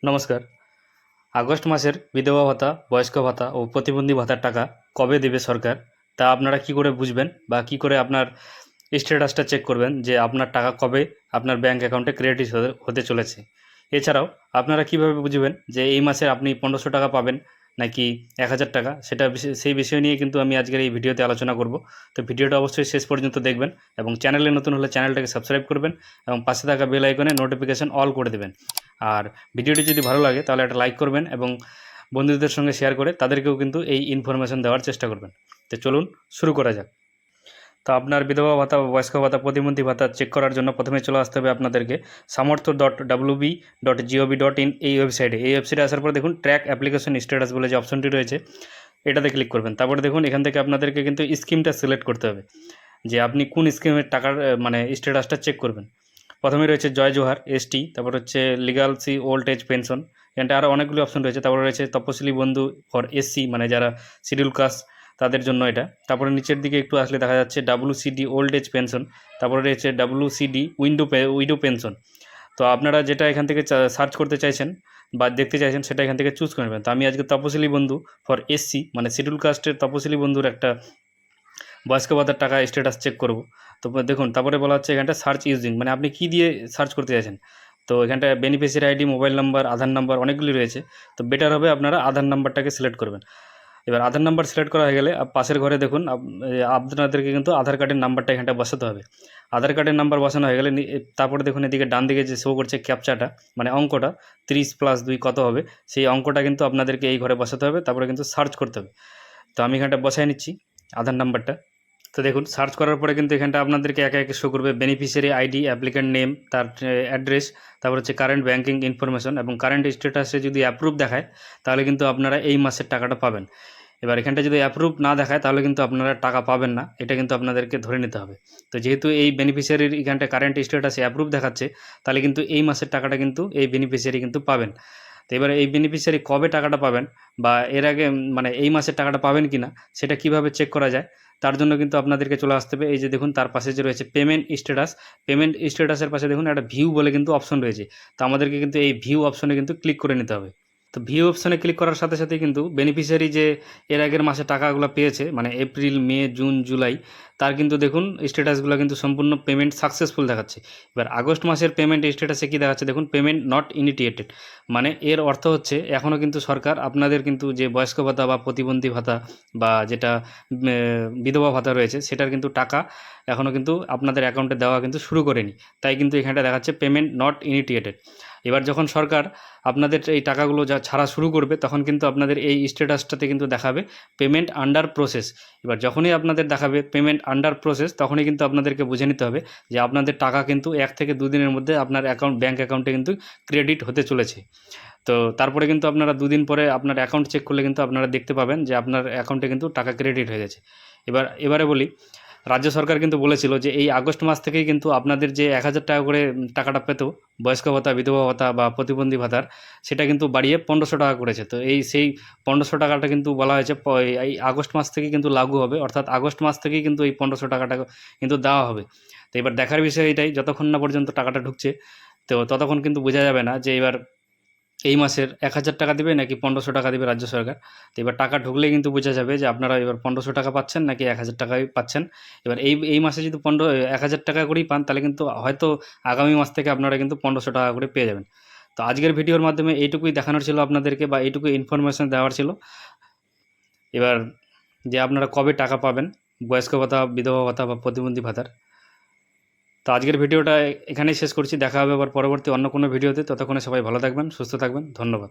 নমস্কার। আগস্ট মাসের বিধবা ভাতা, বয়স্ক ভাতা ও প্রতিবন্ধী ভাতার টাকা কবে দেবে সরকার, তা আপনারা কী করে বুঝবেন বা কী করে আপনার স্ট্যাটাসটা চেক করবেন যে আপনার টাকা কবে আপনার ব্যাঙ্ক অ্যাকাউন্টে ক্রেডিট হতে চলেছে? এছাড়াও আপনারা কীভাবে বুঝবেন যে এই মাসে আপনি ১৫০০ টাকা পাবেন নাকি ১,০০০ টাকা? সেই বিষয় নিয়ে কিন্তু আমি আজকের এই ভিডিওতে আলোচনা করব। তো ভিডিওটা অবশ্যই শেষ পর্যন্ত দেখবেন এবং চ্যানেলে নতুন হলে চ্যানেলটাকে সাবস্ক্রাইব করবেন এবং পাশে থাকা বেল আইকনে নোটিফিকেশন অল করে দেবেন। আর ভিডিওটি যদি ভালো লাগে তাহলে একটা লাইক করবেন এবং বন্ধুদের সঙ্গে শেয়ার করে তাদেরকেও কিন্তু এই ইনফরমেশন দেওয়ার চেষ্টা করবেন। তো চলুন শুরু করা যাক। তো আপনার বিধবা ভাতা বা বয়স্ক ভাতা, প্রতিবন্ধী ভাতা চেক করার জন্য প্রথমে চলে আসতে হবে আপনাদেরকে samortho.wb.gov.in এই ওয়েবসাইটে। এই ওয়েবসাইটে আসার পর দেখুন ট্র্যাক অ্যাপ্লিকেশন স্ট্যাটাস বলে যে অপশনটি রয়েছে, এটাতে ক্লিক করবেন। তারপরে দেখুন এখান থেকে আপনাদেরকে কিন্তু স্কিমটা সিলেক্ট করতে হবে যে আপনি কোন স্কিমের টাকার মানে স্ট্যাটাসটা চেক করবেন। প্রথমে রয়েছে জয় জোহার এসটি, তারপর হচ্ছে লিগাল সি ওল্ড এজ পেনশন, এখানটা আরও অনেকগুলি অপশন রয়েছে। তারপরে রয়েছে তপশিলি বন্ধু ফর এসসি, মানে যারা শিডিউল কাস্ট তাদের জন্য এটা। তারপরে নিচের দিকে একটু আসলে দেখা যাচ্ছে WCD ওল্ড এজ পেনশন, তারপরে রয়েছে WCD উইডো পেনশন। তো আপনারা যেটা এখান থেকে সার্চ করতে চাইছেন বা দেখতে চাইছেন সেটা এখান থেকে চুজ করে নেবেন। তো আমি আজকে তপশিলি বন্ধু ফর এসসি মানে শিডিউল কাস্টের তপশিলি বন্ধুর একটা বয়স্ক ভাতার টাকা স্ট্যাটাস চেক করব। তো দেখুন তারপরে বলা হচ্ছে এখানটা সার্চ ইউজিং, মানে আপনি কী দিয়ে সার্চ করতে চাইছেন। তো এখানটায় বেনিফিশিয়ারি আইডি, মোবাইল নাম্বার, আধার নাম্বার অনেকগুলি রয়েছে। তো বেটার হবে আপনারা আধার নাম্বারটাকে সিলেক্ট করবেন। এবার আধার নাম্বার সিলেক্ট করা হয়ে গেলে পাশের ঘরে দেখুন আপনাদেরকে কিন্তু আধার কার্ডের নাম্বারটা এখানটা বসাতে হবে। আধার কার্ডের নাম্বার বসানো হয়ে গেলে তারপরে দেখুন এদিকে ডান দিকে যে শো করছে ক্যাপচাটা, মানে অঙ্কটা 30+2 কত হবে, সেই অঙ্কটা কিন্তু আপনাদেরকে এই ঘরে বসাতে হবে। তারপরে কিন্তু সার্চ করতে হবে। তো আমি এখানটা বসায় নিচ্ছি আধার নাম্বারটা। তো দেখুন সার্চ করার পরে কিন্তু এখানটা আপনাদেরকে একে একে শো করবে বেনিফিশিয়ারি আইডি, অ্যাপ্লিক্যান্ট নেম, তার অ্যাড্রেস, তারপর হচ্ছে কারেন্ট ব্যাঙ্কিং ইনফরমেশন এবং কারেন্ট স্ট্যাটাসে যদি অ্যাপ্রুভ দেখায় তাহলে কিন্তু আপনারা এই মাসের টাকাটা পাবেন। এবার এখানটা যদি অ্যাপ্রুভ না দেখায় তাহলে কিন্তু আপনারা টাকা পাবেন না, এটা কিন্তু আপনাদেরকে ধরে নিতে হবে। তো যেহেতু এই বেনিফিশিয়ারির এখানটা কারেন্ট স্ট্যাটাসে অ্যাপ্রুভ দেখাচ্ছে, তাহলে কিন্তু এই মাসের টাকাটা কিন্তু এই বেনিফিশিয়ারি কিন্তু পাবেন। তো এবারে এই বেনিফিশিয়ারি কবে টাকাটা পাবেন বা এর আগে মানে এই মাসের টাকাটা পাবেন কি না সেটা কীভাবে চেক করা যায়, তার জন্য কিন্তু আপনাদেরকে চলে আসতে হবে। এই যে দেখুন তার পাশে যে রয়েছে পেমেন্ট স্ট্যাটাসের পাশে দেখুন একটা ভিউ বলে কিন্তু অপশন রয়েছে। তো আমাদেরকে কিন্তু এই ভিউ অপশনে কিন্তু ক্লিক করে নিতে হবে। তো ভিউ অপশনে ক্লিক করার সাথে সাথেই কিন্তু বেনিফিশিয়ারি যে এর আগের মাসে টাকাগুলো পেয়েছে, মানে এপ্রিল, মে, জুন, জুলাই, তার কিন্তু দেখুন স্ট্যাটাসগুলো কিন্তু সম্পূর্ণ পেমেন্ট সাকসেসফুল দেখাচ্ছে। এবার আগস্ট মাসের পেমেন্ট স্ট্যাটাসে কী দেখাচ্ছে দেখুন, পেমেন্ট নট ইনিটিয়েটেড, মানে এর অর্থ হচ্ছে এখনও কিন্তু সরকার আপনাদের কিন্তু যে বয়স্ক ভাতা বা প্রতিবন্ধী ভাতা বা যেটা বিধবা ভাতা রয়েছে সেটার কিন্তু টাকা এখনও কিন্তু আপনাদের অ্যাকাউন্টে দেওয়া কিন্তু শুরু করেনি। তাই কিন্তু এখানটা দেখাচ্ছে পেমেন্ট নট ইনিটিয়েটেড। এবার যখন সরকার আপনাদের এই টাকাগুলো ছাড়া শুরু করবে তখন কিন্তু আপনাদের এই স্ট্যাটাসটাতে কিন্তু দেখাবে পেমেন্ট আন্ডার প্রসেস। এবার যখনই আপনাদের দেখাবে পেমেন্ট আন্ডার প্রসেস তখনই কিন্তু আপনাদেরকে বুঝে নিতে হবে যে আপনাদের টাকা কিন্তু 1 থেকে 2 দিনের মধ্যে আপনার ব্যাঙ্ক অ্যাকাউন্টে কিন্তু ক্রেডিট হতে চলেছে। তো তারপরে কিন্তু আপনারা 2 দিন পরে আপনার অ্যাকাউন্ট চেক করলে কিন্তু আপনারা দেখতে পাবেন যে আপনার অ্যাকাউন্টে কিন্তু টাকা ক্রেডিট হয়ে গেছে। এবারে বলি, রাজ্য সরকার কিন্তু বলেছিল যে এই আগস্ট মাস থেকেই কিন্তু আপনাদের যে 1,000 টাকা করে টাকাটা পেত বয়স্ক ভাতা, বিধবা ভাতা বা প্রতিবন্ধী ভাতার, সেটা কিন্তু বাড়িয়ে 1,500 টাকা করেছে। তো সেই 1,500 টাকাটা কিন্তু বলা হয়েছে এই আগস্ট মাস থেকেই কিন্তু লাগু হবে, অর্থাৎ আগস্ট মাস থেকেই কিন্তু এই 1,500 টাকাটা কিন্তু দেওয়া হবে। তো এবার দেখার বিষয় এটাই, যতক্ষণ না পর্যন্ত টাকাটা ঢুকছে তো ততক্ষণ কিন্তু বোঝা যাবে না যে এবার এই মাসের 1,000 টাকা দেবে নাকি 1,500 টাকা দেবে রাজ্য সরকার। তো এবার টাকা ঢুকলেই কিন্তু বোঝা যাবে যে আপনারা এবার 1,500 টাকা পাচ্ছেন নাকি 1,000 টাকাই পাচ্ছেন। এবার এই মাসে যদি 1,000 টাকা করেই পান তাহলে কিন্তু হয়তো আগামী মাস থেকে আপনারা কিন্তু 1,500 টাকা করে পেয়ে যাবেন। তো আজকের ভিডিওর মাধ্যমে এইটুকুই দেখানোর ছিল আপনাদেরকে বা এইটুকু ইনফরমেশন দেওয়ার ছিল। এবার যে আপনারা কবে টাকা পাবেন বয়স্ক ভাতা, বিধবা ভাতা বা প্রতিবন্ধী ভাতার। তো আজকের ভিডিওটা এখানেই শেষ করছি। দেখা হবে আবার পরবর্তী অন্য কোনো ভিডিওতে। ততক্ষণে সবাই ভালো থাকবেন, সুস্থ থাকবেন। ধন্যবাদ।